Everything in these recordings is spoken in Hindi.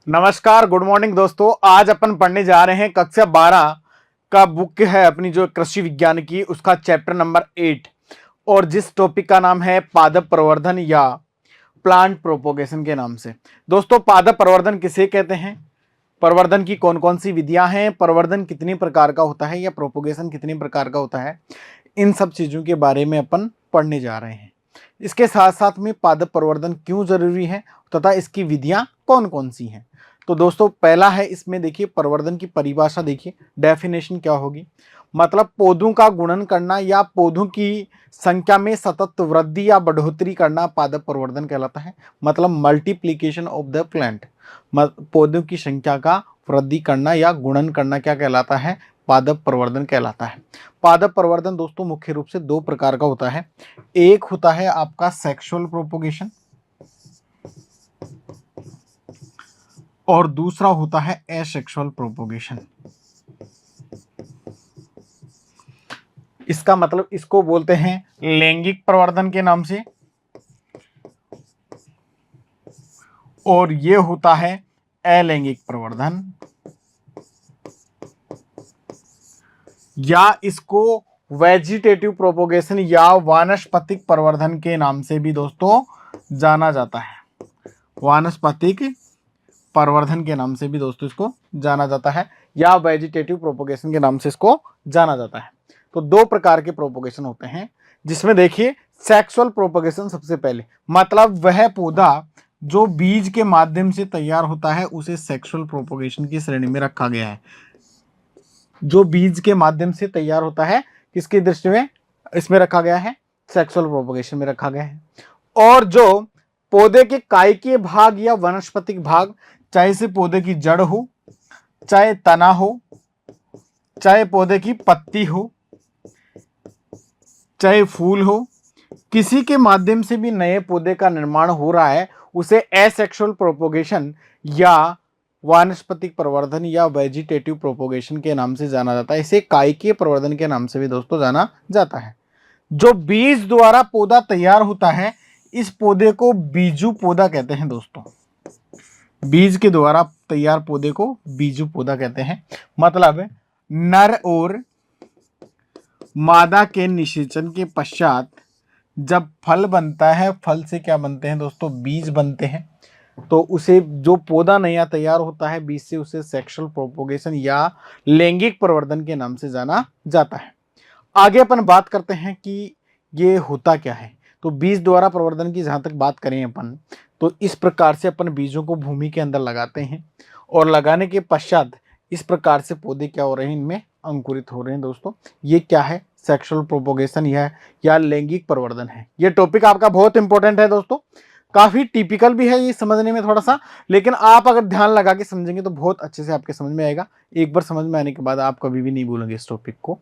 नमस्कार, गुड मॉर्निंग दोस्तों। आज अपन पढ़ने जा रहे हैं कक्षा 12 का बुक है अपनी जो कृषि विज्ञान की, उसका चैप्टर नंबर 8 और जिस टॉपिक का नाम है पादप प्रवर्धन या प्लांट प्रोपोगेशन के नाम से। दोस्तों, पादप प्रवर्धन किसे कहते हैं, प्रवर्धन की कौन कौन सी विधियां हैं, प्रवर्धन कितनी प्रकार का होता है या प्रोपोगेशन कितनी प्रकार का होता है, इन सब चीजों के बारे में अपन पढ़ने जा रहे हैं। इसके साथ साथ में पादप प्रवर्धन क्यों जरूरी है तथा इसकी विधियां कौन कौन सी हैं। तो दोस्तों, पहला है इसमें देखिए प्रवर्धन की परिभाषा। देखिए डेफिनेशन क्या होगी, मतलब पौधों का गुणन करना या पौधों की संख्या में सतत वृद्धि या बढ़ोतरी करना पादप प्रवर्धन कहलाता है। मतलब मल्टीप्लीकेशन ऑफ द प्लांट, पौधों की संख्या का वृद्धि करना या गुणन करना क्या कहलाता है, पादप प्रवर्धन कहलाता है। पादप प्रवर्धन दोस्तों मुख्य रूप से दो प्रकार का होता है। एक होता है आपका सेक्सुअल प्रोपोगेशन और दूसरा होता है एसेक्सुअल प्रोपोगेशन। इसका मतलब इसको बोलते हैं लैंगिक प्रवर्धन के नाम से, और ये होता है अलैंगिक प्रवर्धन, या इसको वेजिटेटिव प्रोपोगेशन या वानस्पतिक प्रवर्धन के नाम से भी दोस्तों जाना जाता है। वानस्पतिक प्रवर्धन के नाम से भी दोस्तों इसको जाना जाता है, या वेजिटेटिव प्रोपोगेशन के नाम से इसको जाना जाता है। तो दो प्रकार के प्रोपोगेशन होते हैं, जिसमें देखिए सेक्सुअल प्रोपोगेशन सबसे पहले, मतलब वह पौधा जो बीज के माध्यम से तैयार होता है उसे सेक्सुअल प्रोपोगेशन की श्रेणी में रखा गया है। जो बीज के माध्यम से तैयार होता है किसकी दृष्टि में इसमें रखा गया है, सेक्सुअल प्रोपोगेशन में रखा गया है। और जो पौधे के कायिकीय भाग या वनस्पतिक भाग, चाहे से पौधे की जड़ हो, चाहे तना हो, चाहे पौधे की पत्ती हो, चाहे फूल हो, किसी के माध्यम से भी नए पौधे का निर्माण हो रहा है, उसे एसेक्सुअल प्रोपोगेशन या वानस्पतिक प्रवर्धन या वेजिटेटिव प्रोपोगेशन के नाम से जाना जाता है। इसे कायिकीय प्रवर्धन के नाम से भी दोस्तों जाना जाता है। जो बीज द्वारा पौधा तैयार होता है, इस पौधे को बीजू पौधा कहते हैं दोस्तों। बीज के द्वारा तैयार पौधे को बीजू पौधा कहते हैं। मतलब नर और मादा के निषेचन के पश्चात जब फल बनता है, फल से क्या बनते हैं दोस्तों, बीज बनते हैं। तो उसे जो पौधा नया तैयार होता है बीज से, उसे सेक्सुअल प्रोपोगेशन या लैंगिक प्रवर्धन के नाम से जाना जाता है। आगे अपन बात करते हैं कि ये होता क्या है। तो बीज द्वारा प्रवर्धन की जहां तक बात करें अपन, तो इस प्रकार से अपन बीजों को भूमि के अंदर लगाते हैं और लगाने के पश्चात इस प्रकार से पौधे क्या हो रहे हैं, इनमें अंकुरित हो रहे हैं दोस्तों। ये क्या है, सेक्सुअल प्रोपोगेशन या लैंगिक प्रवर्धन है। ये टॉपिक आपका बहुत इंपॉर्टेंट है दोस्तों, काफी टिपिकल भी है ये समझने में थोड़ा सा, लेकिन आप अगर ध्यान लगा के समझेंगे तो बहुत अच्छे से आपके समझ में आएगा। एक बार समझ में आने के बाद आप कभी भी नहीं भूलेंगे इस टॉपिक को।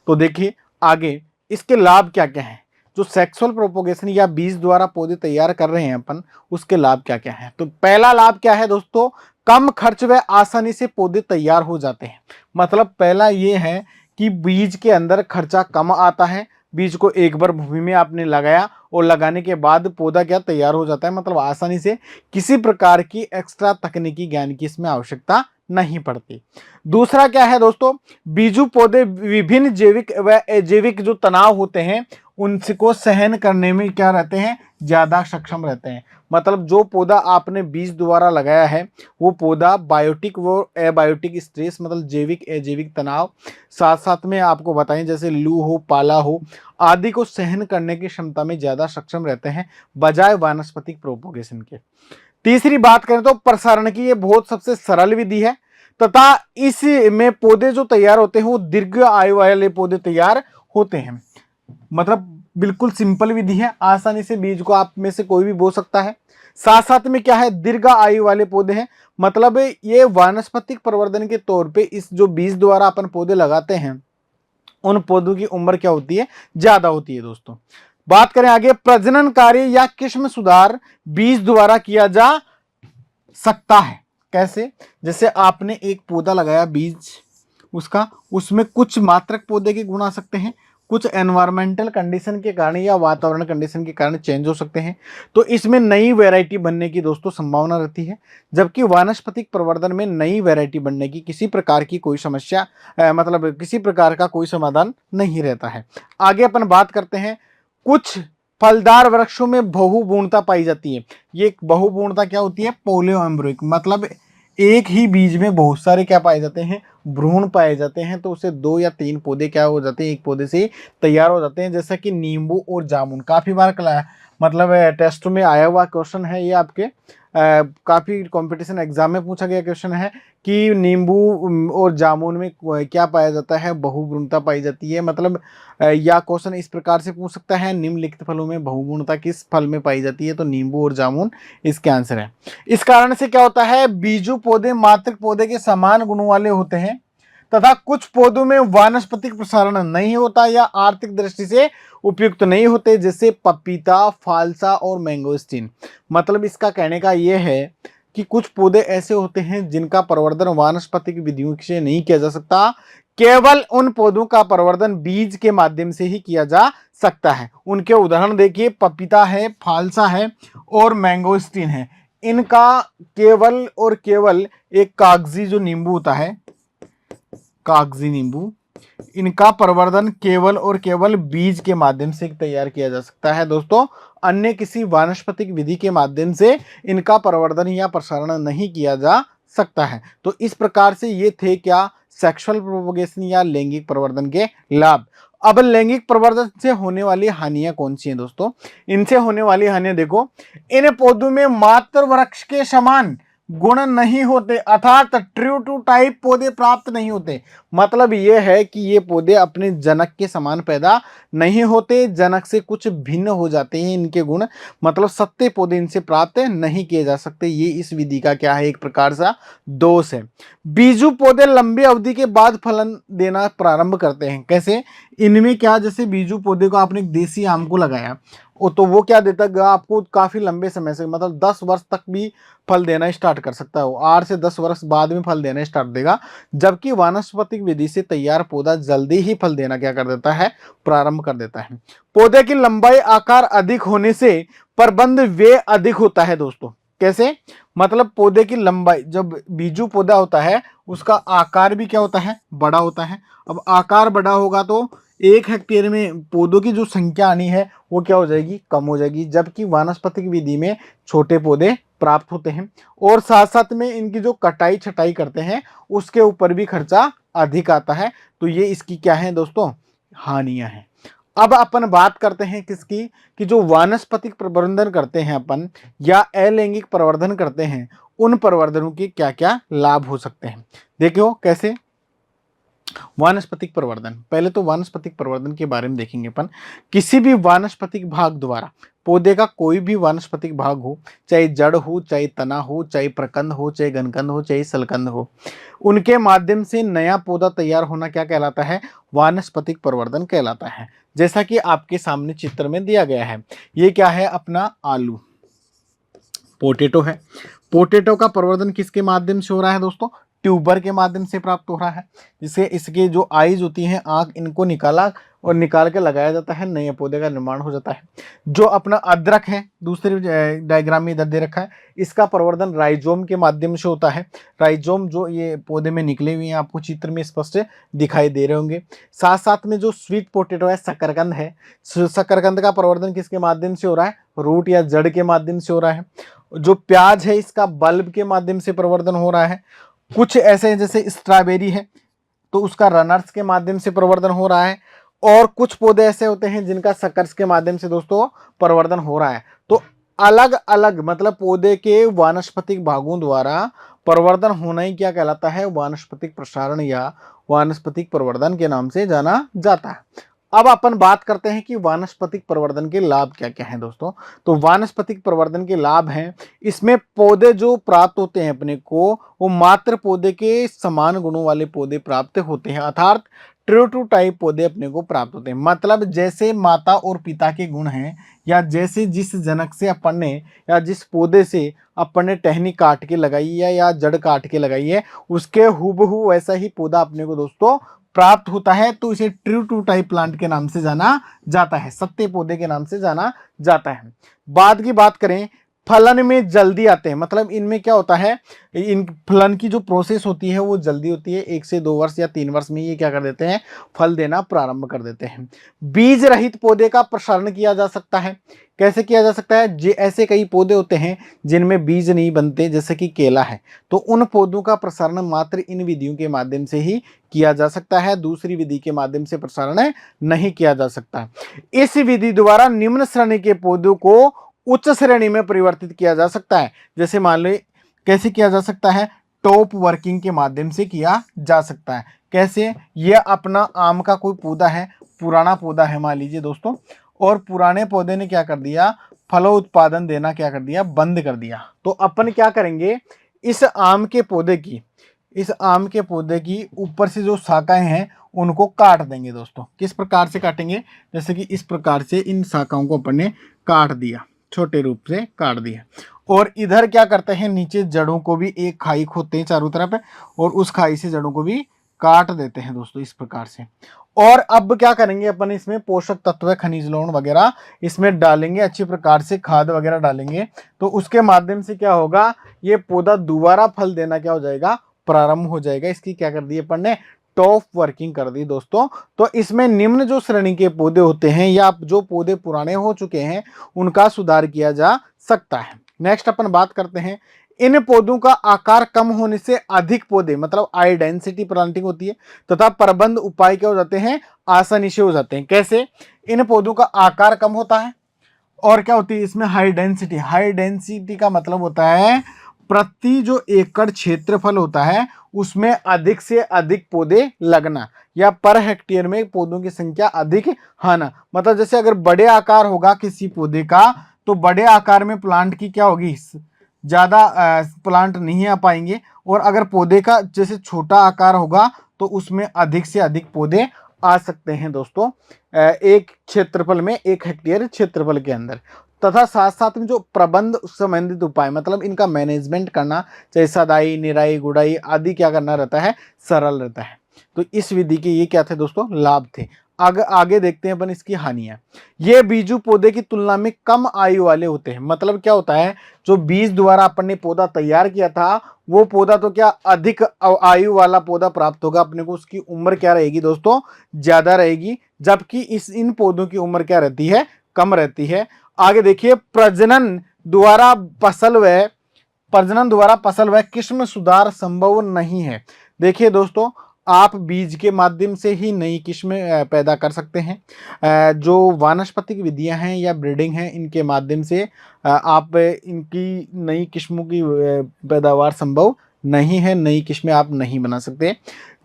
तो देखिए आगे इसके लाभ क्या क्या हैं। जो सेक्सुअल प्रोपोगेशन या बीज द्वारा पौधे तैयार कर रहे हैं अपन, उसके लाभ क्या क्या हैं। तो पहला लाभ क्या है दोस्तों, कम खर्च व आसानी से पौधे तैयार हो जाते हैं। मतलब पहला ये है कि बीज के अंदर खर्चा कम आता है। बीज को एक बार भूमि में आपने लगाया और लगाने के बाद पौधा क्या तैयार हो जाता है, मतलब आसानी से, किसी प्रकार की एक्स्ट्रा तकनीकी ज्ञान की इसमें आवश्यकता नहीं पड़ती। दूसरा क्या है दोस्तों, बीजू पौधे विभिन्न जैविक व अजैविक जो तनाव होते हैं उनको सहन करने में क्या रहते हैं, ज्यादा सक्षम रहते हैं। मतलब जो पौधा आपने बीज द्वारा लगाया है वो पौधा बायोटिक व एबायोटिक स्ट्रेस, मतलब जैविक अजैविक तनाव, साथ साथ में आपको बताएं जैसे लू हो, पाला हो आदि को सहन करने की क्षमता में ज्यादा सक्षम रहते हैं बजाय वानस्पतिक प्रोपोगेशन के। तीसरी बात करें तो प्रसारण की, ये बहुत सबसे सरल विधि है तथा इसमें पौधे जो तैयार होते हैं वो दीर्घ आयु वाले पौधे तैयार होते हैं। मतलब बिल्कुल सिंपल विधि है, आसानी से बीज को आप में से कोई भी बो सकता है। साथ साथ में क्या है, दीर्घ आयु वाले पौधे हैं। मतलब ये वानस्पतिक प्रवर्धन के तौर पे इस जो बीज द्वारा अपन पौधे लगाते हैं उन पौधों की उम्र क्या होती है, ज्यादा होती है दोस्तों। बात करें आगे, प्रजनन कार्य या किस्म सुधार बीज द्वारा किया जा सकता है। कैसे, जैसे आपने एक पौधा लगाया बीज उसका, उसमें कुछ मात्रक पौधे के गुण आ सकते हैं, कुछ एनवायरमेंटल कंडीशन के कारण या वातावरण कंडीशन के कारण चेंज हो सकते हैं, तो इसमें नई वैरायटी बनने की दोस्तों संभावना रहती है। जबकि वानस्पतिक प्रवर्धन में नई वैरायटी बनने की किसी प्रकार की कोई समस्या मतलब किसी प्रकार का कोई समाधान नहीं रहता है। आगे अपन बात करते हैं, कुछ फलदार वृक्षों में बहुगुणता पाई जाती है। ये बहुगुणता क्या होती है? पॉलीएम्ब्रिक, मतलब एक ही बीज में बहुत सारे क्या पाए जाते हैं? भ्रूण पाए जाते हैं। तो उसे 2 या 3 पौधे क्या हो जाते हैं? एक पौधे से तैयार हो जाते हैं। जैसा कि नींबू और जामुन, काफी बार मतलब टेस्ट में आया हुआ क्वेश्चन है ये, आपके काफी कंपटीशन एग्जाम में पूछा गया क्वेश्चन है कि नींबू और जामुन में क्या पाया जाता है? बहुगुणता पाई जाती है। मतलब या क्वेश्चन इस प्रकार से पूछ सकता है, निम्नलिखित फलों में बहुगुणता किस फल में पाई जाती है? तो नींबू और जामुन इसके आंसर है। इस कारण से क्या होता है? बीजू पौधे मातृ पौधे के समान गुणों वाले होते हैं तथा कुछ पौधों में वानस्पतिक प्रसारण नहीं होता या आर्थिक दृष्टि से उपयुक्त नहीं होते, जैसे पपीता, फालसा और मैंगोस्टीन। मतलब इसका कहने का यह है कि कुछ पौधे ऐसे होते हैं जिनका प्रवर्धन वानस्पतिक विधियों से नहीं किया जा सकता, केवल उन पौधों का प्रवर्धन बीज के माध्यम से ही किया जा सकता है। उनके उदाहरण देखिए, पपीता है, फालसा है और मैंगोस्टीन है। इनका केवल और केवल एक कागजी जो नींबू होता है, कागजी नींबू, इनका प्रवर्धन केवल और केवल बीज के माध्यम से तैयार किया जा सकता है दोस्तों। अन्य किसी वानस्पतिक विधि के माध्यम से इनका प्रवर्धन या प्रसारण नहीं किया जा सकता है। तो इस प्रकार से ये थे क्या? सेक्सुअल प्रोपगेशन या लैंगिक प्रवर्धन के लाभ। अब लैंगिक प्रवर्धन से होने वाली हानियां कौन सी हैं दोस्तों? इनसे होने वाली हानियां देखो, इन पौधों में मातृ वृक्ष के समान गुण नहीं होते, अर्थात ट्रू टू टाइप पौधे प्राप्त नहीं होते। मतलब यह है कि ये पौधे अपने जनक के समान पैदा नहीं होते, जनक से कुछ भिन्न हो जाते हैं इनके गुण। मतलब सत्य पौधे इनसे प्राप्त नहीं किए जा सकते। ये इस विधि का क्या है? एक प्रकार सा दोष है। बीजू पौधे लंबी अवधि के बाद फलन देना प्रारंभ करते हैं। कैसे? इनमें क्या, जैसे बीजू पौधे को आपने देसी आम को लगाया, तो वो क्या देता है आपको? काफी लंबे समय से, मतलब 10 वर्ष तक भी फल देना स्टार्ट कर सकता है। वो 8 से 10 वर्ष बाद में फल देना स्टार्ट देगा। जबकि वानस्पतिक विधि से तैयार पौधा जल्दी ही फल देना क्या कर देता है? प्रारंभ कर देता है। पौधे की लंबाई आकार अधिक होने से प्रबंध व्यय अधिक होता है दोस्तों। कैसे? मतलब पौधे की लंबाई, जब बीजू पौधा होता है उसका आकार भी क्या होता है? बड़ा होता है। अब आकार बड़ा होगा तो 1 हेक्टेयर में पौधों की जो संख्या आनी है वो क्या हो जाएगी? कम हो जाएगी। जबकि वानस्पतिक विधि में छोटे पौधे प्राप्त होते हैं और साथ साथ में इनकी जो कटाई छटाई करते हैं उसके ऊपर भी खर्चा अधिक आता है। तो ये इसकी क्या है दोस्तों? हानियां हैं। अब अपन बात करते हैं किसकी? कि जो वानस्पतिक प्रवर्धन करते हैं अपन या अलैंगिक प्रवर्धन करते हैं, उन प्रवर्धनों के क्या क्या लाभ हो सकते हैं। देखियो कैसे? वानस्पतिक प्रवर्धन, पहले तो वानस्पतिक प्रवर्धन के बारे में देखेंगे अपन। किसी भी वानस्पतिक भाग द्वारा, पौधे का कोई भी वानस्पतिक भाग हो, चाहे जड़ हो, चाहे तना हो, चाहे प्रकंद हो, चाहे घनकंद हो, चाहे सलकंद हो, उनके माध्यम से नया पौधा तैयार होना क्या कहलाता है? वानस्पतिक प्रवर्धन कहलाता है। जैसा कि आपके सामने चित्र में दिया गया है, ये क्या है? अपना आलू, पोटैटो है। पोटैटो का प्रवर्धन किसके माध्यम से हो रहा है दोस्तों? ट्यूबर के माध्यम से प्राप्त हो रहा है। जिससे इसके जो आईज होती हैं, आंख, इनको निकाला और निकाल के लगाया जाता है, नए पौधे का निर्माण हो जाता है। जो अपना अदरक है, दूसरे डायग्राम में इधर दे रखा है, इसका प्रवर्धन राइजोम के माध्यम से होता है। राइजोम जो ये पौधे में निकले हुए हैं, आपको चित्र में स्पष्ट दिखाई दे रहे होंगे। साथ साथ में जो स्वीट पोटैटो है, शकरकंद है, शकरकंद का प्रवर्धन किसके माध्यम से हो रहा है? रूट या जड़ के माध्यम से हो रहा है। जो प्याज है, इसका बल्ब के माध्यम से प्रवर्धन हो रहा है। कुछ ऐसे जैसे स्ट्रॉबेरी है तो उसका रनर्स के माध्यम से प्रवर्धन हो रहा है। और कुछ पौधे ऐसे होते हैं जिनका सकर्स के माध्यम से दोस्तों प्रवर्धन हो रहा है। तो अलग अलग मतलब पौधे के वानस्पतिक भागों द्वारा प्रवर्धन होना ही क्या कहलाता है? वानस्पतिक प्रसारण या वानस्पतिक प्रवर्धन के नाम से जाना जाता है। अब अपन बात करते हैं कि वानस्पतिक प्रवर्धन के लाभ क्या क्या हैं दोस्तों। तो वानस्पतिक प्रवर्धन के लाभ हैं, इसमें पौधे जो प्राप्त होते हैं अपने को, वो मात्र पौधे के समान गुणों वाले पौधे प्राप्त होते हैं, अर्थात ट्रू टू टाइप पौधे अपने को प्राप्त होते हैं। मतलब जैसे माता और पिता के गुण हैं, या जैसे जिस जनक से अपन ने या जिस पौधे से अपन ने टहनी काट के लगाई है या जड़ काट के लगाई है, उसके हूबहू वैसा ही पौधा अपने को दोस्तों प्राप्त होता है तो इसे ट्रू टू टाइप प्लांट के नाम से जाना जाता है, सत्य पौधे के नाम से जाना जाता है। बाद की बात करें, फलन में जल्दी आते हैं, मतलब इनमें क्या होता है, इन फलन की जो प्रोसेस होती है वो जल्दी होती है, 1 से 2 वर्ष या 3 वर्ष में ये क्या कर देते हैं, फल देना प्रारंभ कर देते हैं। बीज रहित पौधे का प्रसारण किया जा सकता है। कैसे किया जा सकता है, ऐसे कई पौधे होते हैं जिनमें बीज नहीं बनते, जैसे कि केला है, तो उन पौधों का प्रसारण मात्र इन विधियों के माध्यम से ही किया जा सकता है, दूसरी विधि के माध्यम से प्रसारण नहीं किया जा सकता। इस विधि द्वारा निम्न श्रेणी के पौधों को उच्च श्रेणी में परिवर्तित किया जा सकता है। जैसे मान लो कैसे किया जा सकता है, टॉप वर्किंग के माध्यम से किया जा सकता है। कैसे, यह अपना आम का कोई पौधा है, पुराना पौधा है मान लीजिए दोस्तों, और पुराने पौधे ने क्या कर दिया, फलों उत्पादन देना क्या कर दिया, बंद कर दिया। तो अपन क्या करेंगे, इस आम के पौधे की ऊपर से जो शाखाएं हैं उनको काट देंगे दोस्तों। किस प्रकार से काटेंगे, जैसे कि इस प्रकार से इन शाखाओं को अपन ने काट दिया, छोटे रूप से काट दिया, और इधर क्या करते हैं, नीचे जड़ों को भी एक खाई खोदते हैं चारों तरफ, और उस खाई से जड़ों को भी काट देते हैं दोस्तों इस प्रकार से। और अब क्या करेंगे अपन, इसमें पोषक तत्व, खनिज लवण वगैरह इसमें डालेंगे, अच्छी प्रकार से खाद वगैरह डालेंगे, तो उसके माध्यम से क्या होगा, ये पौधा दोबारा फल देना क्या हो जाएगा, प्रारंभ हो जाएगा। इसकी क्या कर दी अपन ने, टॉप वर्किंग कर दी दोस्तों। तो इसमें निम्न जो श्रेणी के पौधे होते हैं या जो पौधे पुराने हो चुके हैं उनका सुधार किया जा सकता है। नेक्स्ट अपन बात करते हैं, इन पौधों का आकार कम होने से अधिक पौधे, मतलब हाई डेंसिटी प्लांटिंग होती है, तथा प्रबंध उपाय क्या हो जाते हैं, आसानी से हो जाते हैं। कैसे, इन पौधों का आकार कम होता है और क्या होती है इसमें, हाई डेंसिटी का मतलब होता है प्रति जो एकड़ क्षेत्रफल होता है उसमें अधिक से अधिक पौधे लगना, या पर हेक्टेयर में पौधों की संख्या अधिक आना। मतलब जैसे अगर बड़े आकार होगा किसी पौधे का, तो बड़े आकार में प्लांट की क्या होगी, ज्यादा प्लांट नहीं आ पाएंगे, और अगर पौधे का जैसे छोटा आकार होगा तो उसमें अधिक से अधिक पौधे आ सकते हैं दोस्तों, एक क्षेत्रफल में, 1 हेक्टेयर क्षेत्रफल के अंदर। तथा साथ साथ में जो प्रबंध संबंधित उपाय, मतलब इनका मैनेजमेंट करना, चाहे सदाई, निराई, गुड़ाई आदि क्या करना रहता है, सरल रहता है। तो इस विधि के ये क्या थे दोस्तों, लाभ थे। आगे देखते हैं अपन इसकी हानियां। ये बीजू पौधे की तुलना में कम आयु वाले होते हैं। मतलब क्या होता है, जो बीज द्वारा अपन ने पौधा तैयार किया था वो पौधा तो क्या अधिक आयु वाला पौधा प्राप्त होगा अपने को, उसकी उम्र क्या रहेगी दोस्तों, ज्यादा रहेगी, जबकि इन पौधों की उम्र क्या रहती है, कम रहती है। आगे देखिए, प्रजनन द्वारा फसल व किस्म सुधार संभव नहीं है। देखिए दोस्तों, आप बीज के माध्यम से ही नई किस्में पैदा कर सकते हैं। जो वानस्पतिक विधियां हैं या ब्रीडिंग है, इनके माध्यम से आप इनकी नई किस्मों की पैदावार संभव नहीं है, नई किस्में आप नहीं बना सकते।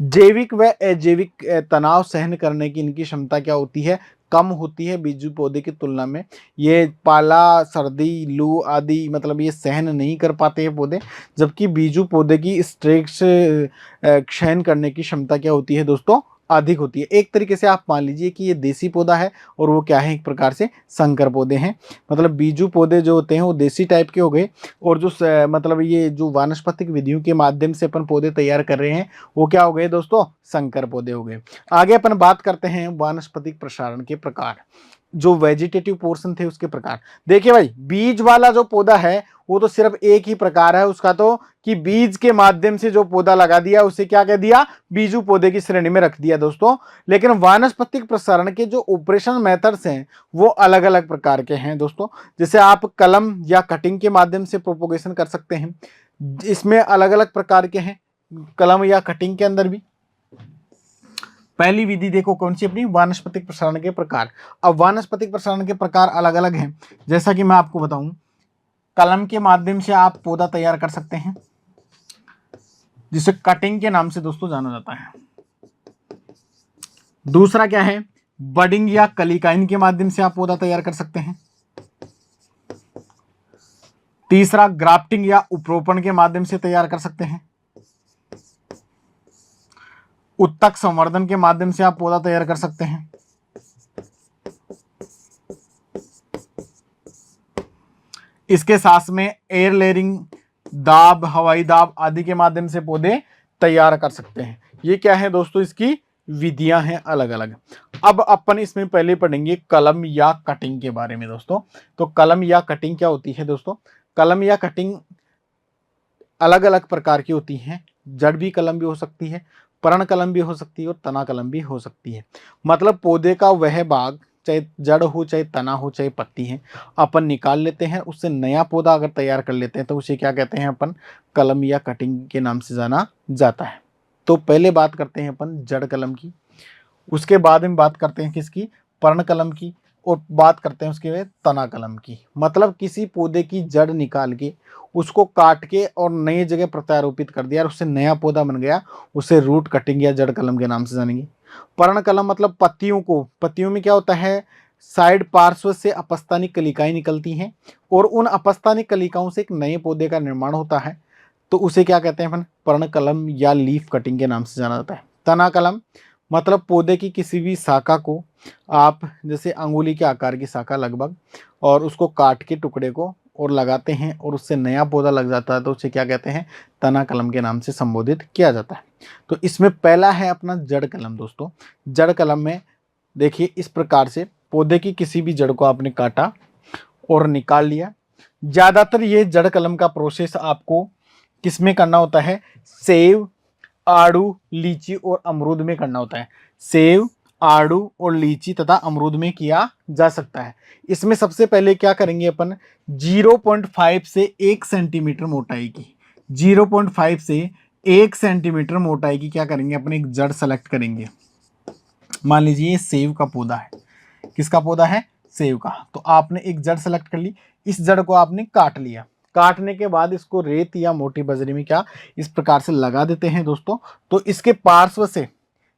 जैविक व अजैविक तनाव सहन करने की इनकी क्षमता क्या होती है, कम होती है बीजू पौधे की तुलना में। ये पाला, सर्दी, लू आदि मतलब ये सहन नहीं कर पाते हैं पौधे, जबकि बीजू पौधे की स्ट्रेस सहन करने की क्षमता क्या होती है दोस्तों, अधिक होती है। एक तरीके से आप मान लीजिए कि ये देसी पौधा है और वो क्या है, एक प्रकार से संकर पौधे हैं। मतलब बीजू पौधे जो होते हैं वो देसी टाइप के हो गए, और जो मतलब ये जो वानस्पतिक विधियों के माध्यम से अपन पौधे तैयार कर रहे हैं वो क्या हो गए दोस्तों, संकर पौधे हो गए। आगे अपन बात करते हैं वानस्पतिक प्रसारण के प्रकार, जो वेजिटेटिव पोर्शन थे उसके प्रकार। देखिए भाई, बीज वाला जो पौधा है वो तो सिर्फ एक ही प्रकार है उसका, तो कि बीज के माध्यम से जो पौधा लगा दिया उसे क्या कह दिया, बीजू पौधे की श्रेणी में रख दिया दोस्तों। लेकिन वानस्पतिक प्रसारण के जो ऑपरेशन मेथड्स हैं वो अलग अलग प्रकार के हैं दोस्तों। जैसे आप कलम या कटिंग के माध्यम से प्रोपोगेशन कर सकते हैं, इसमें अलग अलग प्रकार के हैं कलम या कटिंग के अंदर भी। पहली विधि देखो कौन सी, अपनी वानस्पतिक प्रसारण के प्रकार। अब वानस्पतिक प्रसारण के प्रकार अलग अलग हैं, जैसा कि मैं आपको बताऊं, कलम के माध्यम से आप पौधा तैयार कर सकते हैं, जिसे कटिंग के नाम से दोस्तों जाना जाता है। दूसरा क्या है, बडिंग या कलिकाइन के माध्यम से आप पौधा तैयार कर सकते हैं। तीसरा, ग्राफ्टिंग या उपरोपण के माध्यम से तैयार कर सकते हैं। उत्तक संवर्धन के माध्यम से आप पौधा तैयार कर सकते हैं। इसके साथ में एयर लेयरिंग, दाब, हवाई दाब आदि के माध्यम से पौधे तैयार कर सकते हैं। ये क्या है दोस्तों, इसकी विधियां हैं अलग अलग। अब अपन इसमें पहले पढ़ेंगे कलम या कटिंग के बारे में दोस्तों। तो कलम या कटिंग क्या होती है दोस्तों? कलम या कटिंग अलग अलग प्रकार की होती हैं। जड़ भी कलम भी हो सकती है, पर्ण कलम भी हो सकती है और तना कलम भी हो सकती है। मतलब पौधे का वह भाग, चाहे जड़ हो, चाहे तना हो, चाहे पत्ती है, अपन निकाल लेते हैं, उससे नया पौधा अगर तैयार कर लेते हैं तो उसे क्या कहते हैं अपन? कलम या कटिंग के नाम से जाना जाता है। तो पहले बात करते हैं अपन जड़ कलम की, उसके बाद में बात करते हैं किसकी? पर्ण कलम की, और बात करते हैं उसके बाद तना कलम की। मतलब किसी पौधे की जड़ निकाल के उसको काट के और नई जगह प्रत्यारोपित कर दिया और उससे नया पौधा बन गया, उसे रूट कटिंग या जड़ कलम के नाम से जानेंगे। पर्ण कलम मतलब पत्तियों को, पत्तियों में क्या होता है, साइड पार्श्व से अपस्थानिक कलिकाएं निकलती हैं और उन अपस्थानिक कलिकाओं से एक नए पौधे का निर्माण होता है, तो उसे क्या कहते हैं अपन? पर्ण कलम या लीफ कटिंग के नाम से जाना जाता है। तना कलम मतलब पौधे की किसी भी शाखा को आप, जैसे अंगुली के आकार की शाखा लगभग, और उसको काट के टुकड़े को और लगाते हैं और उससे नया पौधा लग जाता है, तो उसे क्या कहते हैं? तना कलम के नाम से संबोधित किया जाता है। तो इसमें पहला है अपना जड़ कलम दोस्तों। जड़ कलम में देखिए इस प्रकार से पौधे की किसी भी जड़ को आपने काटा और निकाल लिया। ज्यादातर ये जड़ कलम का प्रोसेस आपको किसमें करना होता है? सेब, आड़ू, लीची और अमरूद में करना होता है। सेब, आड़ू और लीची तथा अमरूद में किया जा सकता है। इसमें सबसे पहले क्या करेंगे अपन? 0.5 से 1 सेंटीमीटर मोटाई की, 0.5 से 1 सेंटीमीटर मोटाई की क्या करेंगे अपन? एक जड़ सेलेक्ट करेंगे। मान लीजिए ये सेब का पौधा है। किसका पौधा है? सेब का। तो आपने एक जड़ सेलेक्ट कर ली, इस जड़ को आपने काट लिया। काटने के बाद इसको रेत या मोटी बजरी में क्या इस प्रकार से लगा देते हैं दोस्तों। तो इसके पार्श्व से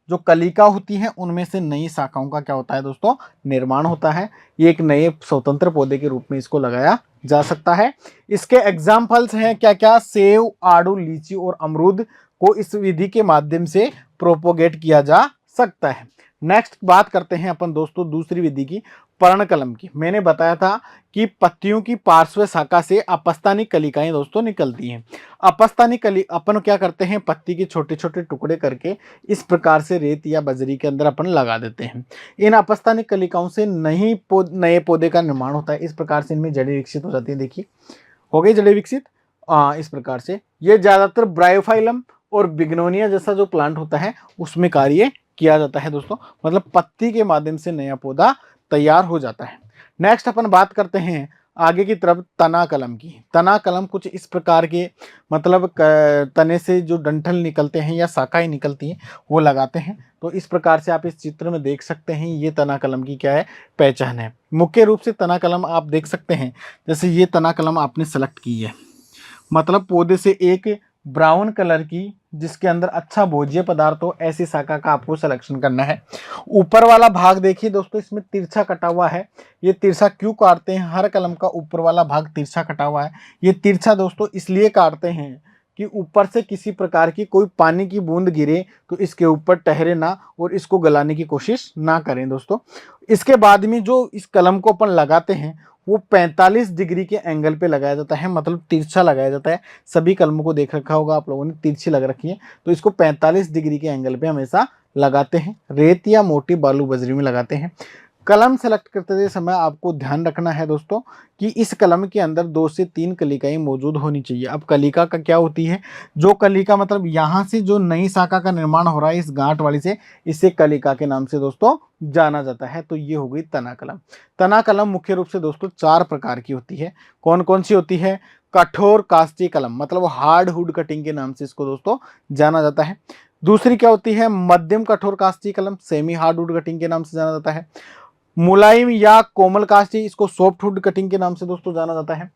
जो कलिका होती है उनमें से नई शाखाओं का क्या होता है दोस्तों? निर्माण होता है। ये एक नए स्वतंत्र पौधे के रूप में इसको लगाया जा सकता है। इसके एग्जाम्पल्स हैं क्या क्या? सेब, आड़ू, लीची और अमरूद को इस विधि के माध्यम से प्रोपोगेट किया जा सकता है। नेक्स्ट बात करते हैं अपन दोस्तों दूसरी विधि की, पर्ण कलम की। मैंने बताया था कि पत्तियों की पार्श्व शाखा से अपस्थानिक कलिकाएं दोस्तों निकलती हैं। अपस्थानिक कली अपन क्या करते हैं? पत्ती के छोटे छोटे टुकड़े करके इस प्रकार से रेत या बजरी के अंदर अपन लगा देते हैं। इन अपस्थानिक कलिकाओं से नए पौधे का निर्माण होता है। इस प्रकार से इनमें जड़ें विकसित हो जाती है। देखिए हो गई जड़ें विकसित। इस प्रकार से ये ज्यादातर ब्रायोफाइलम और बिग्नोनिया जैसा जो प्लांट होता है उसमें कार्य किया जाता है दोस्तों। मतलब पत्ती के माध्यम से नया पौधा तैयार हो जाता है। नेक्स्ट अपन बात करते हैं आगे की तरफ तना कलम की। तना कलम कुछ इस प्रकार के, मतलब तने से जो डंठल निकलते हैं या शाखाएं निकलती हैं वो लगाते हैं। तो इस प्रकार से आप इस चित्र में देख सकते हैं, ये तना कलम की क्या है? पहचान है। मुख्य रूप से तना कलम आप देख सकते हैं, जैसे ये तना कलम आपने सेलेक्ट की है, मतलब पौधे से एक ब्राउन कलर की जिसके अंदर अच्छा भोज्य पदार्थ हो, ऐसी शाखा का आपको सिलेक्शन करना है। ऊपर वाला भाग देखिए दोस्तों, इसमें तिरछा कटा हुआ है। ये तिरछा क्यों काटते हैं? हर कलम का ऊपर वाला भाग तिरछा कटा हुआ है। ये तिरछा दोस्तों इसलिए काटते हैं कि ऊपर से किसी प्रकार की कोई पानी की बूंद गिरे तो इसके ऊपर ठहरे ना और इसको गलाने की कोशिश ना करें दोस्तों। इसके बाद में जो इस कलम को अपन लगाते हैं वो 45 डिग्री के एंगल पे लगाया जाता है, मतलब तिरछा लगाया जाता है। सभी कलमों को देख रखा होगा आप लोगों ने, तिरछी लग रखी है। तो इसको 45 डिग्री के एंगल पे हमेशा लगाते हैं। रेत या मोटी बालू बजरी में लगाते हैं। कलम सेलेक्ट करते समय आपको ध्यान रखना है दोस्तों कि इस कलम के अंदर 2 से 3 कलिकाएं मौजूद होनी चाहिए। अब कलिका का क्या होती है? जो कलिका मतलब यहाँ से जो नई शाखा का निर्माण हो रहा है इस गांठ वाली से, इसे कलिका के नाम से दोस्तों जाना जाता है। तो ये हो गई तना कलम। तना कलम मुख्य रूप से दोस्तों 4 प्रकार की होती है। कौन कौन सी होती है? कठोर कास्टी कलम, मतलब हार्ड वुड कटिंग के नाम से इसको दोस्तों जाना जाता है। दूसरी क्या होती है? मध्यम कठोर कास्टी कलम, सेमी हार्ड वुड कटिंग के नाम से जाना जाता है। मुलायम या कोमल कास्टी, इसको सॉफ्ट वुड कटिंग के नाम से दोस्तों जाना जाता है।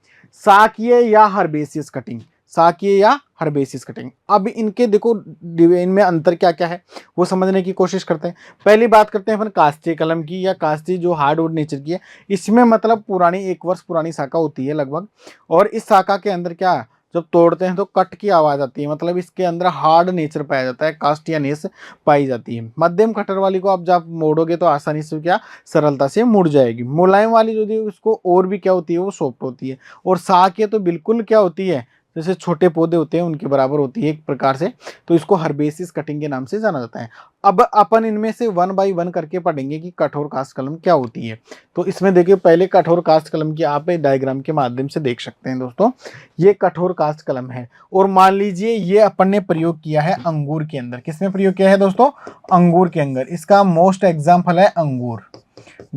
साकीय या हर्बेसियस कटिंग, साकीय या हर्बेसियस कटिंग। अब इनके देखो इनमें अंतर क्या क्या है वो समझने की कोशिश करते हैं। पहली बात करते हैं अपन कास्टी कलम की, या कास्टी जो हार्डवुड नेचर की है। इसमें मतलब पुरानी 1 वर्ष पुरानी शाखा होती है लगभग, और इस शाखा के अंदर क्या, जब तोड़ते हैं तो कट की आवाज आती है, मतलब इसके अंदर हार्ड नेचर पाया जाता है, कास्टियानेस पाई जाती है। मध्यम कटर वाली को आप जब मोड़ोगे तो आसानी से क्या सरलता से मुड़ जाएगी। मुलायम वाली जो थी उसको और भी क्या होती है वो सॉफ्ट होती है। और साकीय तो बिल्कुल क्या होती है, जैसे छोटे पौधे होते हैं उनके बराबर होती है एक प्रकार से, तो इसको हर्बेसियस कटिंग के नाम से जाना जाता है। अब अपन इनमें से 1 बाय 1 करके पढ़ेंगे कि कठोर काष्ठ कलम क्या होती है। तो इसमें देखिए, पहले कठोर काष्ठ कलम की आप डायग्राम के माध्यम से देख सकते हैं दोस्तों, ये कठोर काष्ठ कलम है। और मान लीजिए ये अपन ने प्रयोग किया है अंगूर के अंदर। किसमें प्रयोग किया है दोस्तों? अंगूर के अंदर। इसका मोस्ट एग्जाम्पल है अंगूर,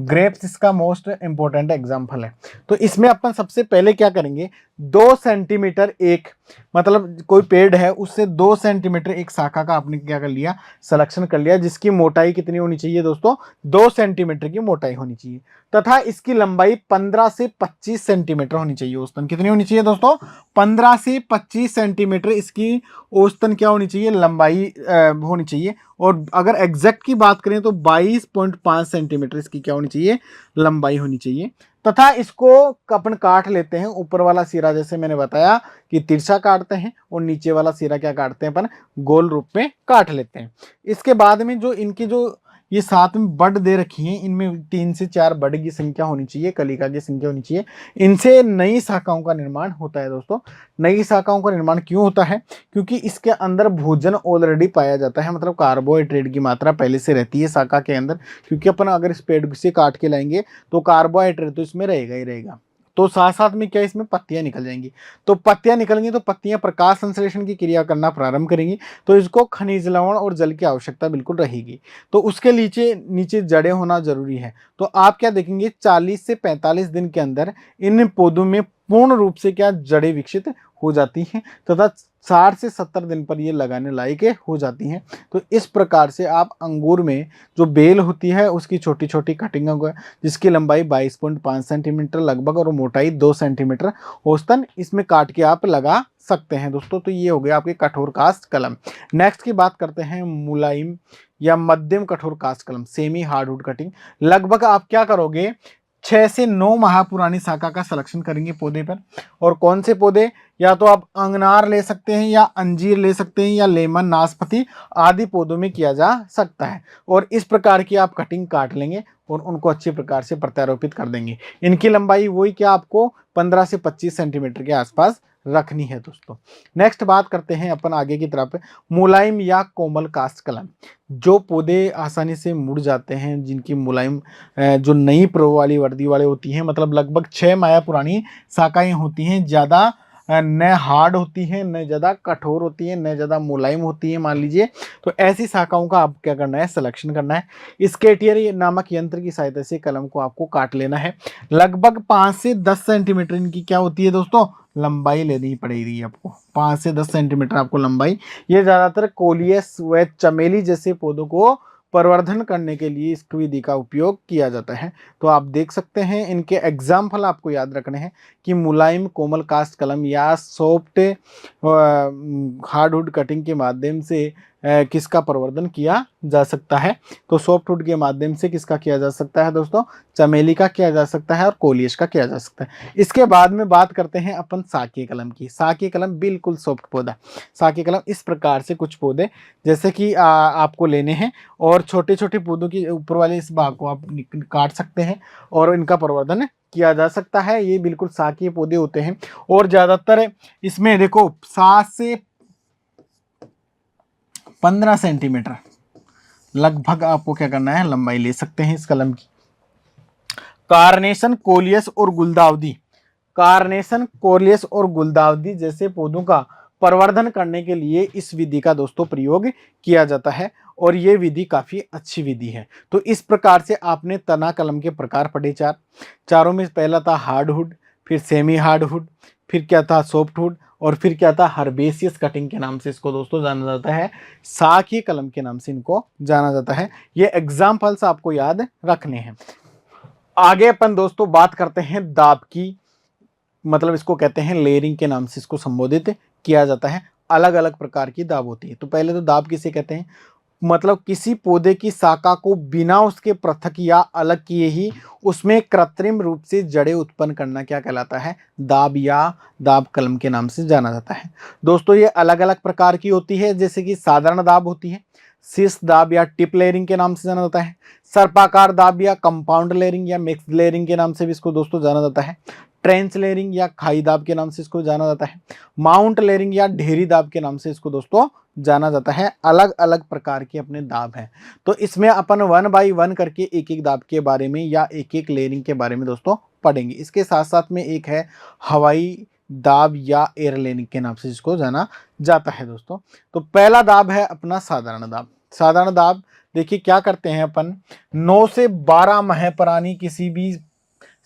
ग्रेप्स इसका मोस्ट इंपॉर्टेंट एग्जाम्पल है। तो इसमें अपन सबसे पहले क्या करेंगे, 2 सेंटीमीटर एक, मतलब कोई पेड़ है उससे 2 सेंटीमीटर एक शाखा का आपने क्या कर लिया, सिलेक्शन कर लिया, जिसकी मोटाई कितनी होनी चाहिए दोस्तों? 2 सेंटीमीटर की मोटाई होनी चाहिए, तथा इसकी लंबाई 15 से 25 सेंटीमीटर होनी चाहिए। औसतन कितनी होनी चाहिए दोस्तों? 15 से 25 सेंटीमीटर इसकी औसतन क्या होनी चाहिए, लंबाई होनी चाहिए। और अगर एग्जैक्ट की बात करें तो 22.5 सेंटीमीटर इसकी क्या होनी चाहिए, लंबाई होनी चाहिए। तथा इसको अपन काट लेते हैं, ऊपर वाला सिरा जैसे मैंने बताया कि तिरछा काटते हैं, और नीचे वाला सिरा क्या काटते हैं अपन, गोल रूप में काट लेते हैं। इसके बाद में जो इनकी जो ये साथ में बड दे रखी हैं, इनमें 3 से 4 बड की संख्या होनी चाहिए, कलिका की संख्या होनी चाहिए। इनसे नई शाखाओं का निर्माण होता है दोस्तों। नई शाखाओं का निर्माण क्यों होता है? क्योंकि इसके अंदर भोजन ऑलरेडी पाया जाता है, मतलब कार्बोहाइड्रेट की मात्रा पहले से रहती है शाखा के अंदर। क्योंकि अपन अगर इस पेड़ से काट के लाएंगे तो कार्बोहाइड्रेट तो इसमें रहेगा ही रहेगा, तो साथ साथ में क्या इसमें पत्तियां निकल जाएंगी। तो पत्तियां निकलेंगी तो पत्तियां प्रकाश संश्लेषण की क्रिया करना प्रारंभ करेंगी, तो इसको खनिज लवण और जल की आवश्यकता बिल्कुल रहेगी। तो उसके नीचे नीचे जड़ें होना जरूरी है। तो आप क्या देखेंगे, 40 से 45 दिन के अंदर इन पौधों में पूर्ण रूप से क्या जड़ें विकसित हो जाती हैं, तथा 60 से 70 दिन पर ये लगाने लायक हो जाती हैं। तो इस प्रकार से आप अंगूर में जो बेल होती है उसकी छोटी छोटी कटिंग, जिसकी लंबाई 22.5 सेंटीमीटर लगभग और मोटाई 2 सेंटीमीटर औसतन, इसमें काट के आप लगा सकते हैं दोस्तों। तो ये हो गया आपके कठोर काष्ठ कलम। नेक्स्ट की बात करते हैं मुलायम या मध्यम कठोर काष्ठ कलम, सेमी हार्डवुड कटिंग। लगभग आप क्या करोगे, 6 से 9 माह पुरानी शाखा का सिलेक्शन करेंगे पौधे पर। और कौन से पौधे, या तो आप अंगनार ले सकते हैं, या अंजीर ले सकते हैं, या लेमन, नाशपाती आदि पौधों में किया जा सकता है। और इस प्रकार की आप कटिंग काट लेंगे और उनको अच्छी प्रकार से प्रत्यारोपित कर देंगे। इनकी लंबाई वही क्या आपको 15 से 25 सेंटीमीटर के आसपास रखनी है दोस्तों। नेक्स्ट बात करते हैं अपन आगे की तरफ, मुलायम या कोमल काष्ठ कलम। जो पौधे आसानी से मुड़ जाते हैं, जिनकी मुलायम जो नई प्रव वाली वर्दी वाले होती हैं, मतलब लगभग 6 माह पुरानी शाखाएं होती हैं, ज़्यादा न हार्ड होती हैं, न ज़्यादा कठोर होती हैं, न ज़्यादा मुलायम होती हैं, मान लीजिए। तो ऐसी शाखाओं का आप क्या करना है, सिलेक्शन करना है। स्केटियर नामक यंत्र की सहायता से कलम को आपको काट लेना है। लगभग 5 से 10 सेंटीमीटर इनकी क्या होती है दोस्तों, लंबाई लेनी पड़ेगी आपको। 5 से 10 सेंटीमीटर आपको लंबाई। ये ज़्यादातर कोलियस व चमेली जैसे पौधों को प्रवर्धन करने के लिए इस विधि का उपयोग किया जाता है। तो आप देख सकते हैं, इनके एग्जाम्पल आपको याद रखने हैं कि मुलायम कोमल काष्ठ कलम या सॉफ्ट हार्डवुड कटिंग के माध्यम से किसका प्रवर्धन किया जा सकता है। तो सॉफ्टवुड के माध्यम से किसका किया जा सकता है दोस्तों, चमेली का किया जा सकता है और कोलियस का किया जा सकता है। इसके बाद में बात करते हैं अपन साकी कलम की। साकी कलम बिल्कुल सॉफ्ट पौधा। साकी कलम इस प्रकार से कुछ पौधे जैसे कि आपको लेने हैं, और छोटे छोटे पौधों की ऊपर वाले इस भाग को आप काट सकते हैं और इनका प्रवर्धन किया जा सकता है। ये बिल्कुल साकी पौधे होते हैं, और ज़्यादातर इसमें देखो 7 से 15 सेंटीमीटर लगभग आपको क्या करना है, लंबाई ले सकते हैं इस कलम की। कार्नेशन, कोलियस और गुलदाउदी। कार्नेशन, कोलियस और गुलदाउदी जैसे पौधों का प्रवर्धन करने के लिए इस विधि का दोस्तों प्रयोग किया जाता है, और ये विधि काफ़ी अच्छी विधि है। तो इस प्रकार से आपने तना कलम के प्रकार पढ़े चारों में पहला था हार्डवुड, फिर सेमी हार्डवुड, फिर क्या था सॉफ्टवुड, और फिर क्या था हर्बेसियस कटिंग के नाम से इसको दोस्तों जाना जाता है। साकी कलम के नाम से इनको जाना जाता है। ये एग्जाम्पल्स आपको याद रखने हैं। आगे अपन दोस्तों बात करते हैं दाब की, मतलब इसको कहते हैं लेयरिंग के नाम से इसको संबोधित किया जाता है। अलग अलग प्रकार की दाब होती है। तो पहले तो दाब किसे कहते हैं, मतलब किसी पौधे की शाखा को बिना उसके पृथक या अलग किए ही उसमें कृत्रिम रूप से जड़ें उत्पन्न करना क्या कहलाता है, दाब या दाब कलम के नाम से जाना जाता है। दोस्तों ये अलग अलग प्रकार की होती है, जैसे कि साधारण दाब होती है, शीर्ष दाब या टिप लेयरिंग के नाम से जाना जाता है, सर्पाकार दाब या कंपाउंड लेयरिंग या मिक्स लेयरिंग के नाम से भी इसको दोस्तों जाना जाता है, ट्रेंच लेयरिंग या खाई दाब के नाम से इसको जाना जाता है। माउंट लेयरिंग या ढेरी दाब के नाम से इसको दोस्तों जाना जाता है। अलग अलग प्रकार के अपने दाब हैं, तो इसमें अपन 1 बाई 1 करके एक एक दाब के बारे में या एक एक लेयरिंग के बारे में दोस्तों पढ़ेंगे। इसके साथ साथ में एक है हवाई दाब या एयर लेयरिंग के नाम से जिसको जाना जाता है दोस्तों। तो पहला दाब है अपना साधारण दाब। साधारण दाब देखिए क्या करते हैं अपन, 9 से 12 माह पुरानी किसी भी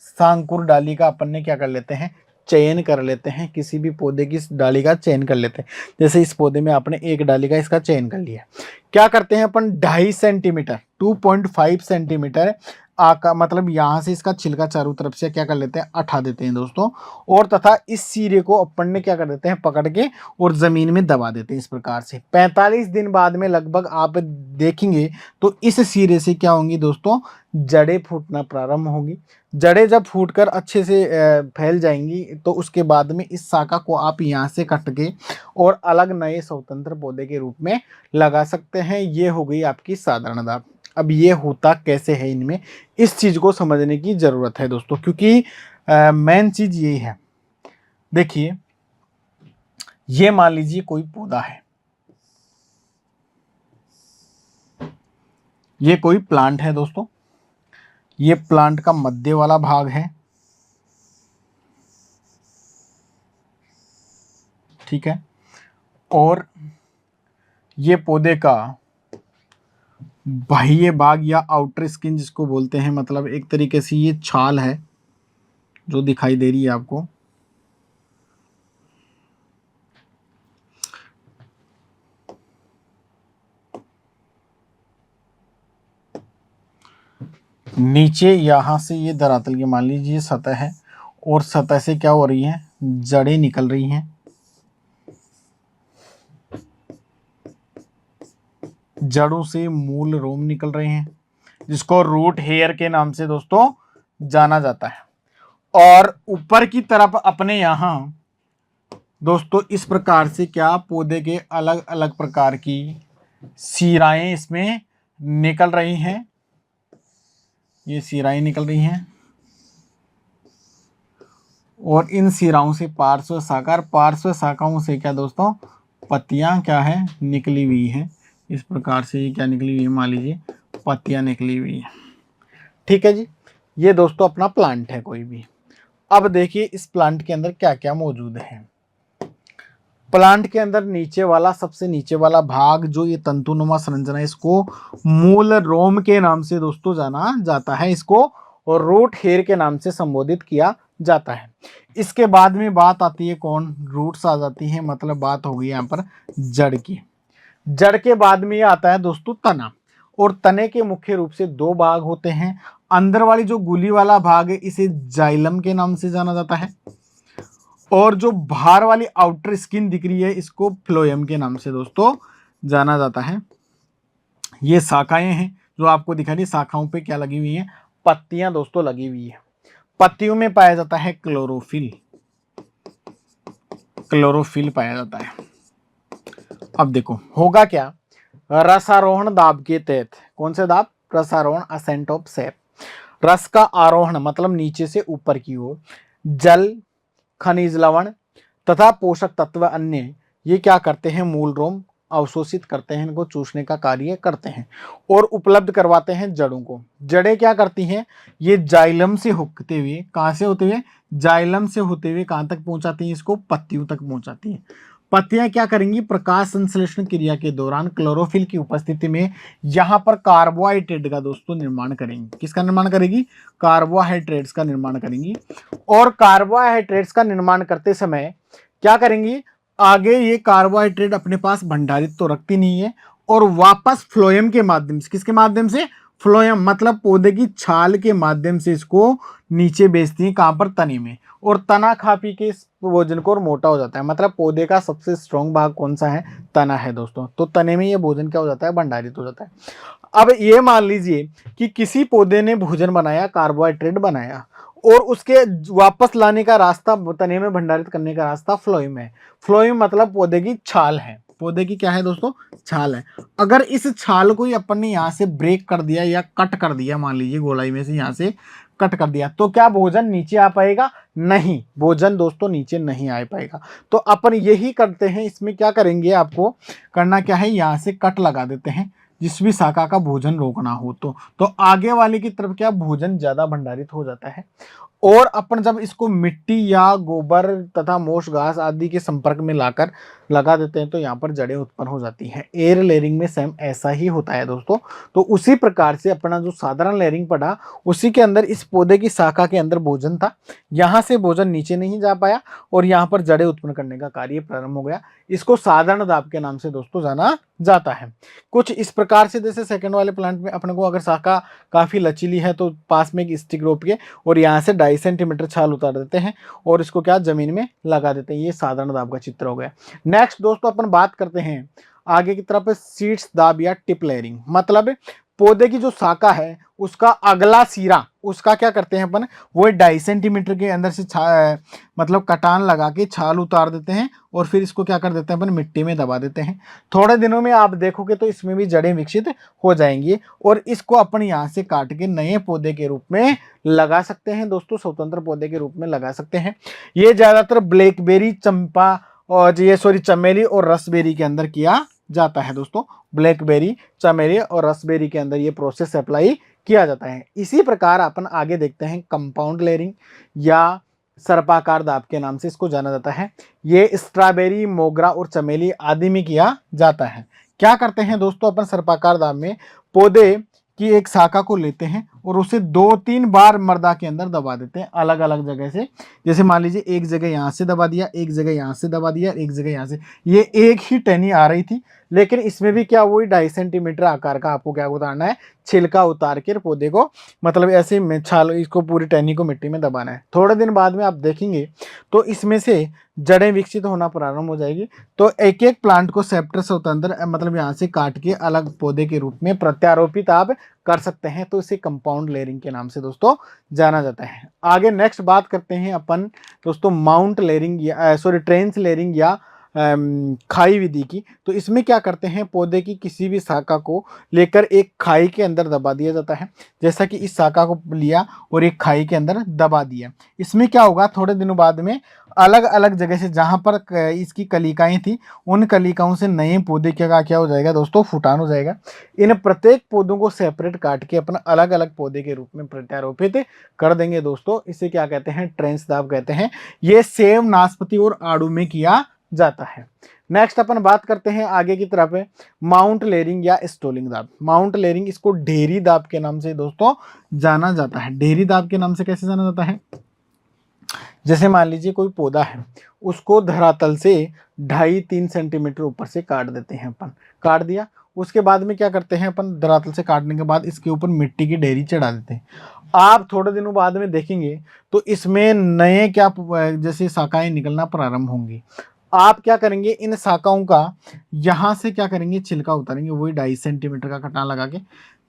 सांकुर डाली का अपन ने क्या कर लेते हैं, चयन कर लेते हैं। किसी भी पौधे की डाली का चयन कर लेते हैं। जैसे इस पौधे में आपने एक डाली का इसका चयन कर लिया, क्या करते हैं अपन 2.5 सेंटीमीटर 2.5 सेंटीमीटर आका मतलब यहां से इसका छिलका चारों तरफ से क्या कर लेते हैं, हटा देते हैं दोस्तों। और तथा इस सिरे को अपन ने क्या कर देते हैं, पकड़ के और जमीन में दबा देते हैं इस प्रकार से। 45 दिन बाद में लगभग आप देखेंगे तो इस सिरे से क्या होंगी दोस्तों, जड़ें फूटना प्रारंभ होगी। जड़ें जब फूटकर अच्छे से फैल जाएंगी तो उसके बाद में इस शाखा को आप यहाँ से काट के और अलग नए स्वतंत्र पौधे के रूप में लगा सकते हैं। ये हो गई आपकी साधारण दाब। अब ये होता कैसे है इनमें, इस चीज को समझने की जरूरत है दोस्तों, क्योंकि मेन चीज यही है। देखिए ये मान लीजिए कोई पौधा है, ये कोई प्लांट है दोस्तों, ये प्लांट का मध्य वाला भाग है, ठीक है। और ये पौधे का बाह्य भाग या आउटर स्किन जिसको बोलते हैं, मतलब एक तरीके से ये छाल है जो दिखाई दे रही है आपको। नीचे यहां से ये धरातल की मान लीजिए सतह है, और सतह से क्या हो रही है, जड़ें निकल रही हैं। जड़ों से मूल रोम निकल रहे हैं जिसको रूट हेयर के नाम से दोस्तों जाना जाता है। और ऊपर की तरफ अपने यहां दोस्तों इस प्रकार से क्या पौधे के अलग अलग प्रकार की सिराएं इसमें निकल रही हैं। ये सिराएं निकल रही हैं और इन सिराओं से पार्श्व शाखा, पार्श्व शाखाओं से क्या दोस्तों पत्तियां क्या है निकली हुई है। इस प्रकार से ये क्या निकली हुई है, मान लीजिए पत्तियां निकली हुई है, ठीक है जी। ये दोस्तों अपना प्लांट है कोई भी। अब देखिए इस प्लांट के अंदर क्या क्या मौजूद है। प्लांट के अंदर नीचे वाला, सबसे नीचे वाला भाग जो ये तंतुनुमा संरचना है, इसको मूल रोम के नाम से दोस्तों जाना जाता है। इसको और रूट हेयर के नाम से संबोधित किया जाता है। इसके बाद में बात आती है कौन, रूट्स आ जाती है, मतलब बात हो गई यहाँ पर जड़ की। जड़ के बाद में ये आता है दोस्तों तना। और तने के मुख्य रूप से 2 भाग होते हैं। अंदर वाली जो गुली वाला भाग है इसे जाइलम के नाम से जाना जाता है, और जो बाहर वाली आउटर स्किन दिख रही है इसको फ्लोएम के नाम से दोस्तों जाना जाता है। ये शाखाएं हैं जो आपको दिखा रही, शाखाओं पे क्या लगी हुई है, पत्तियां दोस्तों लगी हुई है। पत्तियों में पाया जाता है क्लोरोफिल, क्लोरोफिल पाया जाता है। अब देखो होगा क्या, रसारोहण दाब के तहत, कौन से दाब, रसारोहण असेंट ऑफ सेप, रस का आरोहण मतलब नीचे से ऊपर की ओर, जल खनिज लवण तथा पोषक तत्व अन्य ये क्या करते हैं, मूल रोम अवशोषित करते हैं, इनको चूसने का कार्य करते हैं और उपलब्ध करवाते हैं जड़ों को। जड़ें क्या करती हैं, ये जाइलम से होते हुए, कहां से होते हुए, जाइलम से होते हुए कहां तक पहुंचाती हैं, इसको पत्तियों तक पहुंचाती हैं। पत्तियां क्या करेंगी, प्रकाश संश्लेषण क्रिया के दौरान क्लोरोफिल की उपस्थिति में यहां पर कार्बोहाइड्रेट का दोस्तों निर्माण करेंगी। किसका निर्माण करेगी, कार्बोहाइड्रेट्स का निर्माण करेंगी। और कार्बोहाइड्रेट्स का निर्माण करते समय क्या करेंगी, आगे ये कार्बोहाइड्रेट अपने पास भंडारित तो रखती नहीं है और वापस फ्लोएम के माध्यम से, किसके माध्यम से, फ्लोएम मतलब पौधे की छाल के माध्यम से इसको नीचे बेचती है, कहां पर, तने में। और तना खा पी के इस भोजन को और मोटा हो जाता है। मतलब पौधे का सबसे स्ट्रॉन्ग भाग कौन सा है, तना है दोस्तों। तो तने में ये भोजन क्या हो जाता है, भंडारित हो जाता है। अब ये मान लीजिए कि किसी पौधे ने भोजन बनाया, कार्बोहाइड्रेट बनाया, और उसके वापस लाने का रास्ता, तने में भंडारित करने का रास्ता फ्लोएम है। फ्लोएम मतलब पौधे की छाल है, पौधे की क्या है दोस्तों, छाल है। अगर इस छाल को ही अपन ने यहाँ से ब्रेक कर दिया या कट कर दिया, मान लीजिए गोलाई में से यहाँ से कट कर दिया तो क्या भोजन नीचे आ पाएगा? नहीं, भोजन दोस्तों नीचे नहीं आ पाएगा। तो अपन यही करते हैं, इसमें क्या करेंगे, आपको करना क्या है, यहाँ से कट लगा देते हैं जिस भी शाखा का भोजन रोकना हो तो आगे वाले की तरफ क्या भोजन ज्यादा भंडारित हो जाता है। और अपन जब इसको मिट्टी या गोबर तथा मोश घास आदि के संपर्क में लाकर लगा देते हैं तो यहाँ पर जड़ें उत्पन्न हो जाती हैं। एयर लेयरिंग में सेम ऐसा ही होता है दोस्तों। तो उसी प्रकार से अपना जो साधारण लेयरिंग पड़ा उसी के अंदर इस पौधे की शाखा के अंदर भोजन था, यहाँ से भोजन नीचे नहीं जा पाया और यहाँ पर जड़ें उत्पन्न करने का कार्य प्रारंभ हो गया। इसको साधारण दाब के नाम से दोस्तों जाना जाता है। कुछ इस प्रकार से, जैसे सेकंड वाले प्लांट में अपने को अगर शाखा काफी लचीली है तो पास में एक स्टिक रोप के और यहाँ से 2.5 सेंटीमीटर छाल उतार देते हैं और इसको क्या जमीन में लगा देते हैं। ये साधारण दाब का चित्र हो गया। नेक्स्ट दोस्तों अपन बात करते हैं आगे की तरफ सीड्स दाब या टिप लेयरिंग। मतलब पौधे की जो शाखा है उसका अगला सिरा, उसका क्या करते हैं अपन, वो 2.5 सेंटीमीटर के अंदर से मतलब कटान लगा के छाल उतार देते हैं और फिर इसको क्या कर देते हैं अपन, मिट्टी में दबा देते हैं। थोड़े दिनों में आप देखोगे तो इसमें भी जड़ें विकसित हो जाएंगी और इसको अपन यहाँ से काट के नए पौधे के रूप में लगा सकते हैं दोस्तों, स्वतंत्र पौधे के रूप में लगा सकते हैं। ये ज्यादातर ब्लैकबेरी, चंपा और चमेली और रसबेरी के अंदर किया जाता है दोस्तों। ब्लैकबेरी, चमेली और रसबेरी के अंदर ये प्रोसेस अप्लाई किया जाता है। इसी प्रकार अपन आगे देखते हैं कंपाउंड लेयरिंग या सर्पाकार दाब के नाम से इसको जाना जाता है। ये स्ट्रॉबेरी, मोगरा और चमेली आदि में किया जाता है। क्या करते हैं दोस्तों अपन सर्पाकार दाब में, पौधे की एक शाखा को लेते हैं और उसे 2-3 बार मर्दा के अंदर दबा देते हैं अलग अलग जगह से। जैसे मान लीजिए एक जगह यहाँ से दबा दिया, एक जगह यहाँ से दबा दिया, एक जगह यहाँ से। ये एक ही टहनी आ रही थी लेकिन इसमें भी क्या वही 2.5 सेंटीमीटर आकार का आपको क्या उतारना है, छिलका उतार कर पौधे को, मतलब ऐसे में छाल, इसको पूरी टहनी को मिट्टी में दबाना है। थोड़े दिन बाद में आप देखेंगे तो इसमें से जड़ें विकसित होना प्रारंभ हो जाएगी। तो एक एक प्लांट को सेप्टर स्वतंत्र, मतलब यहाँ से काट के अलग पौधे के रूप में प्रत्यारोपित आप कर सकते हैं। तो इसे कंपाउंड लेयरिंग के नाम से दोस्तों जाना जाता है। आगे नेक्स्ट बात करते हैं अपन दोस्तों माउंट लेयरिंग या ट्रेंच लेयरिंग या खाई विधि की। तो इसमें क्या करते हैं, पौधे की किसी भी शाखा को लेकर एक खाई के अंदर दबा दिया जाता है। जैसा कि इस शाखा को लिया और एक खाई के अंदर दबा दिया। इसमें क्या होगा, थोड़े दिनों बाद में अलग अलग जगह से जहां पर इसकी कलिकाएं थी उन कलिकाओं से नए पौधे क्या हो जाएगा दोस्तों, फुटान हो जाएगा। इन प्रत्येक पौधों को सेपरेट काट के अपना अलग अलग पौधे के रूप में प्रत्यारोपित कर देंगे दोस्तों। इसे क्या कहते हैं, ट्रेंच दाब कहते हैं। ये सेब, नाशपाती और आड़ू में किया जाता है। नेक्स्ट अपन बात करते हैं आगे की तरफ माउंट लेयरिंग या स्टोलिंग दाब। माउंट लेयरिंग, इसको ढेरी दाब के नाम से दोस्तों जाना जाता है। ढेरी दाब के नाम से कैसे जाना जाता है, जैसे मान लीजिए कोई पौधा है, उसको धरातल से 2.5-3 सेंटीमीटर ऊपर से काट देते हैं अपन। काट दिया, उसके बाद में क्या करते हैं अपन, धरातल से काटने के बाद इसके ऊपर मिट्टी की ढेरी चढ़ा देते हैं। आप थोड़े दिनों बाद में देखेंगे तो इसमें नए क्या जैसे शाखाएं निकलना प्रारंभ होंगी। आप क्या करेंगे, इन शाखाओं का यहाँ से क्या करेंगे, छिलका उतारेंगे। वही 2.5 सेंटीमीटर का कटान लगा के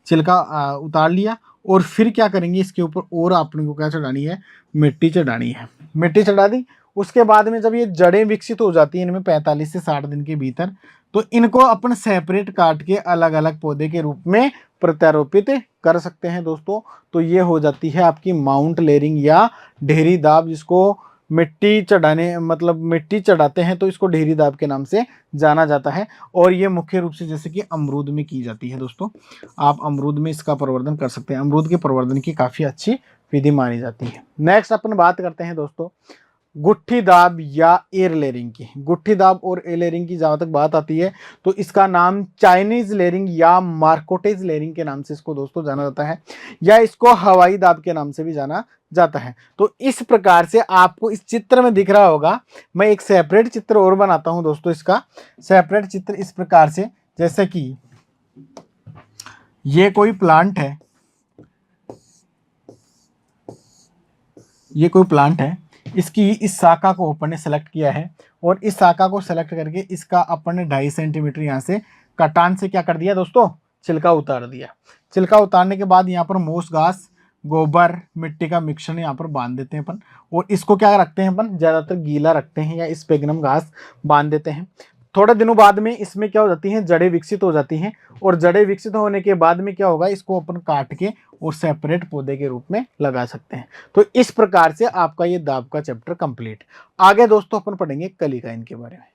छिलका उतार लिया और फिर क्या करेंगे, इसके ऊपर और अपने को क्या चढ़ानी है, मिट्टी चढ़ानी है। मिट्टी चढ़ा दी, उसके बाद में जब ये जड़ें विकसित हो जाती हैं इनमें 45 से 60 दिन के भीतर, तो इनको अपन सेपरेट काट के अलग अलग पौधे के रूप में प्रत्यारोपित कर सकते हैं दोस्तों। तो ये हो जाती है आपकी माउंट लेयरिंग या ढेरी दाब, जिसको मिट्टी चढ़ाने, मतलब मिट्टी चढ़ाते हैं तो इसको ढेरी दाब के नाम से जाना जाता है। और ये मुख्य रूप से जैसे कि अमरूद में की जाती है दोस्तों। आप अमरूद में इसका प्रवर्धन कर सकते हैं। अमरूद के प्रवर्धन की काफ़ी अच्छी विधि मानी जाती है। नेक्स्ट अपन बात करते हैं दोस्तों गुट्ठी दाब या एयर लेयरिंग की। गुट्ठी दाब और एयर लेयरिंग की जहाँ तक बात आती है तो इसका नाम चाइनीज लेयरिंग या मार्कोटेज लेयरिंग के नाम से इसको दोस्तों जाना जाता है, या इसको हवाई दाब के नाम से भी जाना जाता है। तो इस प्रकार से आपको इस चित्र में दिख रहा होगा, मैं एक सेपरेट चित्र और बनाता हूं दोस्तों। इसका सेपरेट चित्र इस प्रकार से, जैसे कि ये कोई प्लांट है, ये कोई प्लांट है, इसकी इस शाखा को अपन ने सेलेक्ट किया है और इस शाखा को सेलेक्ट करके इसका अपन ने 2.5 सेंटीमीटर यहाँ से कटान से क्या कर दिया दोस्तों, छिलका उतार दिया। छिलका उतारने के बाद यहाँ पर मोस घास, गोबर, मिट्टी का मिक्सचर यहाँ पर बांध देते हैं अपन। और इसको क्या रखते हैं अपन, ज़्यादातर गीला रखते हैं या स्पेगनम घास बांध देते हैं। थोड़े दिनों बाद में इसमें क्या हो जाती हैं, जड़ें विकसित हो जाती हैं, और जड़ें विकसित होने के बाद में क्या होगा, इसको अपन काट के और सेपरेट पौधे के रूप में लगा सकते हैं। तो इस प्रकार से आपका ये दाब का चैप्टर कंप्लीट। आगे दोस्तों अपन पढ़ेंगे कलिकाइन के बारे में।